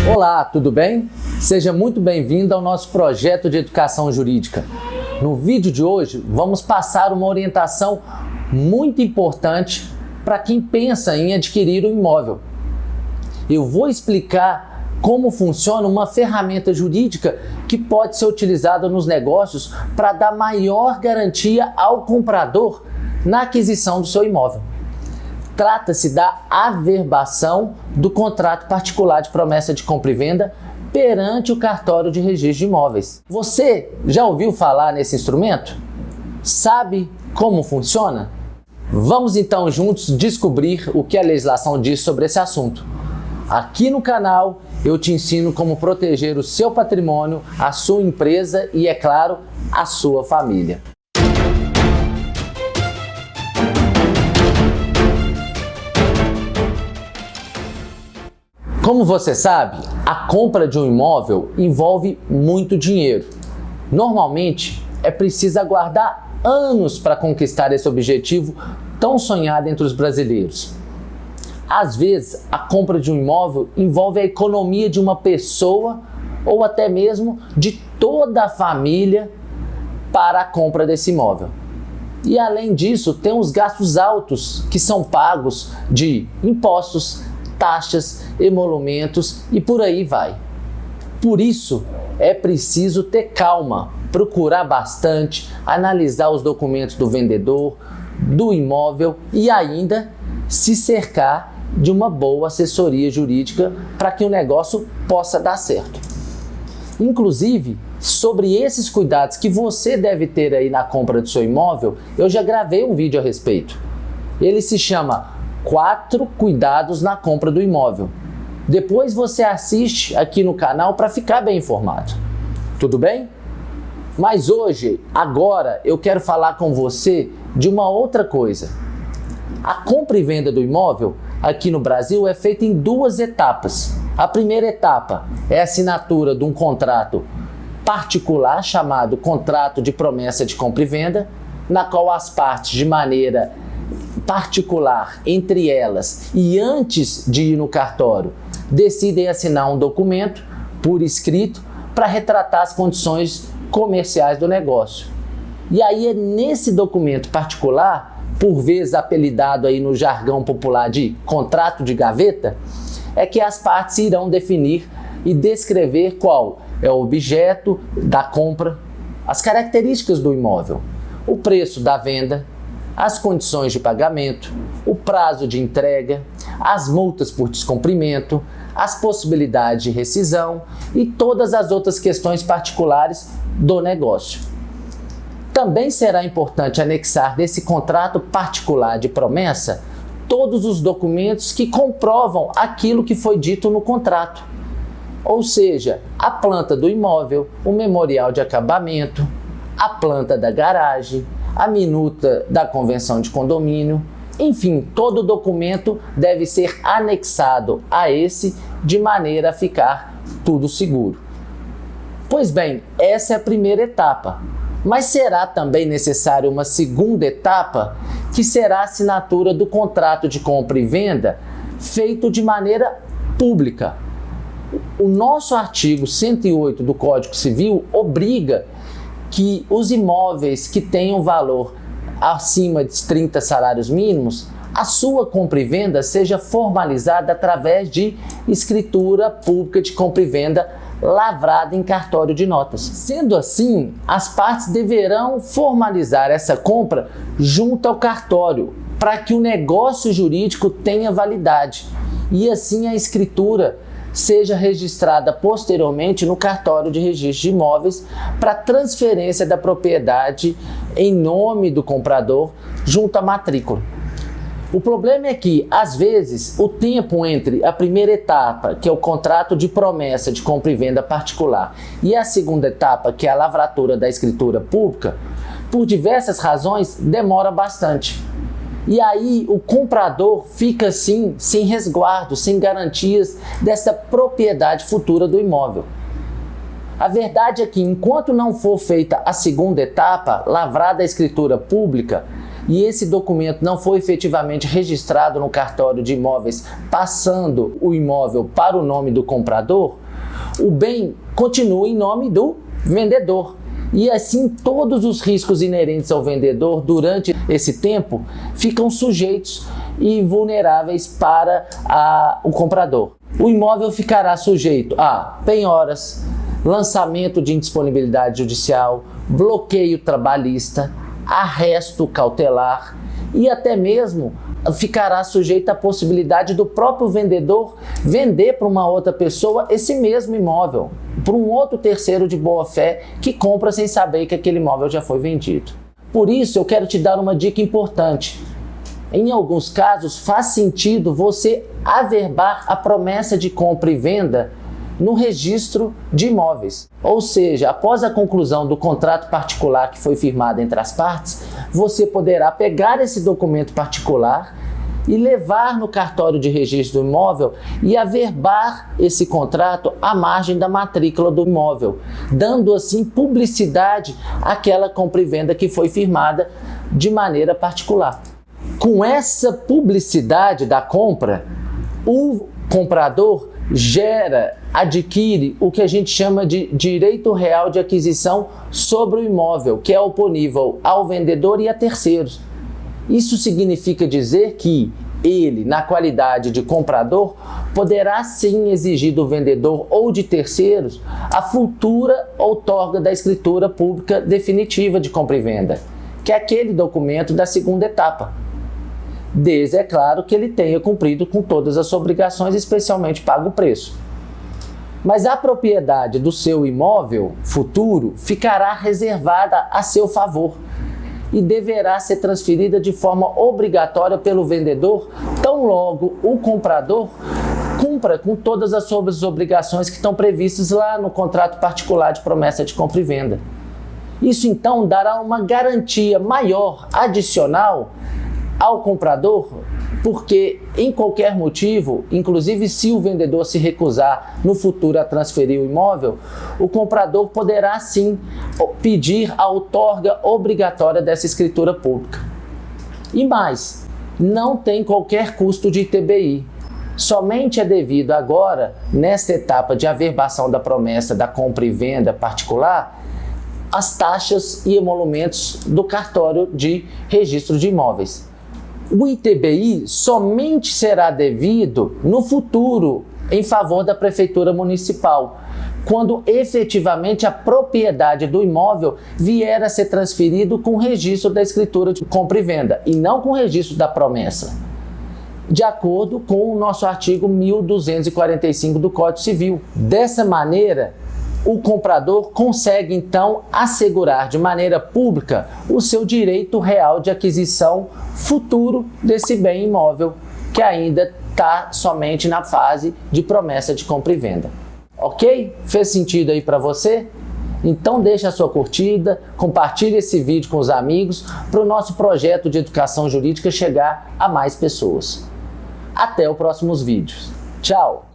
Olá, tudo bem? Seja muito bem-vindo ao nosso projeto de educação jurídica. No vídeo de hoje, vamos passar uma orientação muito importante para quem pensa em adquirir um imóvel. Eu vou explicar como funciona uma ferramenta jurídica que pode ser utilizada nos negócios para dar maior garantia ao comprador na aquisição do seu imóvel. Trata-se da averbação do contrato particular de promessa de compra e venda perante o cartório de registro de imóveis. Você já ouviu falar nesse instrumento? Sabe como funciona? Vamos então juntos descobrir o que a legislação diz sobre esse assunto. Aqui no canal eu te ensino como proteger o seu patrimônio, a sua empresa e, é claro, a sua família. Como você sabe, a compra de um imóvel envolve muito dinheiro. Normalmente, é preciso aguardar anos para conquistar esse objetivo tão sonhado entre os brasileiros. Às vezes, a compra de um imóvel envolve a economia de uma pessoa ou até mesmo de toda a família para a compra desse imóvel. E além disso, tem os gastos altos que são pagos de impostos, taxas, emolumentos e por aí vai. Por isso, é preciso ter calma, procurar bastante, analisar os documentos do vendedor, do imóvel e ainda se cercar de uma boa assessoria jurídica para que o negócio possa dar certo. Inclusive, sobre esses cuidados que você deve ter aí na compra do seu imóvel, eu já gravei um vídeo a respeito. Ele se chama 4 cuidados na compra do imóvel. Depois você assiste aqui no canal para ficar bem informado. Tudo bem? Mas hoje, agora, eu quero falar com você de uma outra coisa. A compra e venda do imóvel aqui no Brasil é feita em 2 etapas. A primeira etapa é a assinatura de um contrato particular chamado contrato de promessa de compra e venda, na qual as partes, de maneira particular entre elas e antes de ir no cartório, decidem assinar um documento por escrito para retratar as condições comerciais do negócio. E aí é nesse documento particular, por vezes apelidado aí no jargão popular de contrato de gaveta, é que as partes irão definir e descrever qual é o objeto da compra, as características do imóvel, o preço da venda, as condições de pagamento, o prazo de entrega, as multas por descumprimento, as possibilidades de rescisão e todas as outras questões particulares do negócio. Também será importante anexar nesse contrato particular de promessa todos os documentos que comprovam aquilo que foi dito no contrato. Ou seja, a planta do imóvel, o memorial de acabamento, a planta da garagem, a minuta da convenção de condomínio, enfim, todo documento deve ser anexado a esse de maneira a ficar tudo seguro. Pois bem, essa é a primeira etapa, mas será também necessária uma segunda etapa, que será a assinatura do contrato de compra e venda feito de maneira pública. O nosso artigo 108 do Código Civil obriga que os imóveis que tenham valor acima de 30 salários mínimos, a sua compra e venda seja formalizada através de escritura pública de compra e venda lavrada em cartório de notas. Sendo assim, as partes deverão formalizar essa compra junto ao cartório para que o negócio jurídico tenha validade e assim a escritura seja registrada posteriormente no cartório de registro de imóveis para transferência da propriedade em nome do comprador junto à matrícula. O problema é que, às vezes, o tempo entre a primeira etapa, que é o contrato de promessa de compra e venda particular, e a segunda etapa, que é a lavratura da escritura pública, por diversas razões, demora bastante. E aí o comprador fica assim, sem resguardo, sem garantias dessa propriedade futura do imóvel. A verdade é que enquanto não for feita a segunda etapa, lavrada a escritura pública, e esse documento não foi efetivamente registrado no cartório de imóveis, passando o imóvel para o nome do comprador, o bem continua em nome do vendedor. E assim todos os riscos inerentes ao vendedor durante esse tempo ficam sujeitos e vulneráveis para o comprador. O imóvel ficará sujeito a penhoras, lançamento de indisponibilidade judicial, bloqueio trabalhista, arresto cautelar e até mesmo ficará sujeito à possibilidade do próprio vendedor vender para uma outra pessoa esse mesmo imóvel, para um outro terceiro de boa fé que compra sem saber que aquele imóvel já foi vendido. Por isso eu quero te dar uma dica importante. Em alguns casos faz sentido você averbar a promessa de compra e venda no registro de imóveis. Ou seja, após a conclusão do contrato particular que foi firmado entre as partes, você poderá pegar esse documento particular e levar no cartório de registro do imóvel e averbar esse contrato à margem da matrícula do imóvel, dando assim publicidade àquela compra e venda que foi firmada de maneira particular. Com essa publicidade da compra, o comprador adquire o que a gente chama de direito real de aquisição sobre o imóvel, que é oponível ao vendedor e a terceiros. Isso significa dizer que ele, na qualidade de comprador, poderá sim exigir do vendedor ou de terceiros a futura outorga da escritura pública definitiva de compra e venda, que é aquele documento da segunda etapa. Desde, é claro, que ele tenha cumprido com todas as obrigações, especialmente pago o preço. Mas a propriedade do seu imóvel futuro ficará reservada a seu favor e deverá ser transferida de forma obrigatória pelo vendedor, tão logo o comprador cumpra com todas as suas obrigações que estão previstas lá no contrato particular de promessa de compra e venda. Isso então dará uma garantia maior, adicional, ao comprador, porque em qualquer motivo, inclusive se o vendedor se recusar no futuro a transferir o imóvel, o comprador poderá sim pedir a outorga obrigatória dessa escritura pública. E mais, não tem qualquer custo de ITBI. Somente é devido agora, nesta etapa de averbação da promessa da compra e venda particular, as taxas e emolumentos do cartório de registro de imóveis. O ITBI somente será devido no futuro em favor da Prefeitura Municipal, quando efetivamente a propriedade do imóvel vier a ser transferido com o registro da escritura de compra e venda, e não com o registro da promessa, de acordo com o nosso artigo 1245 do Código Civil. Dessa maneira, o comprador consegue então assegurar de maneira pública o seu direito real de aquisição futuro desse bem imóvel, que ainda está somente na fase de promessa de compra e venda. Ok? Fez sentido aí para você? Então deixa a sua curtida, compartilhe esse vídeo com os amigos para o nosso projeto de educação jurídica chegar a mais pessoas. Até os próximos vídeos. Tchau!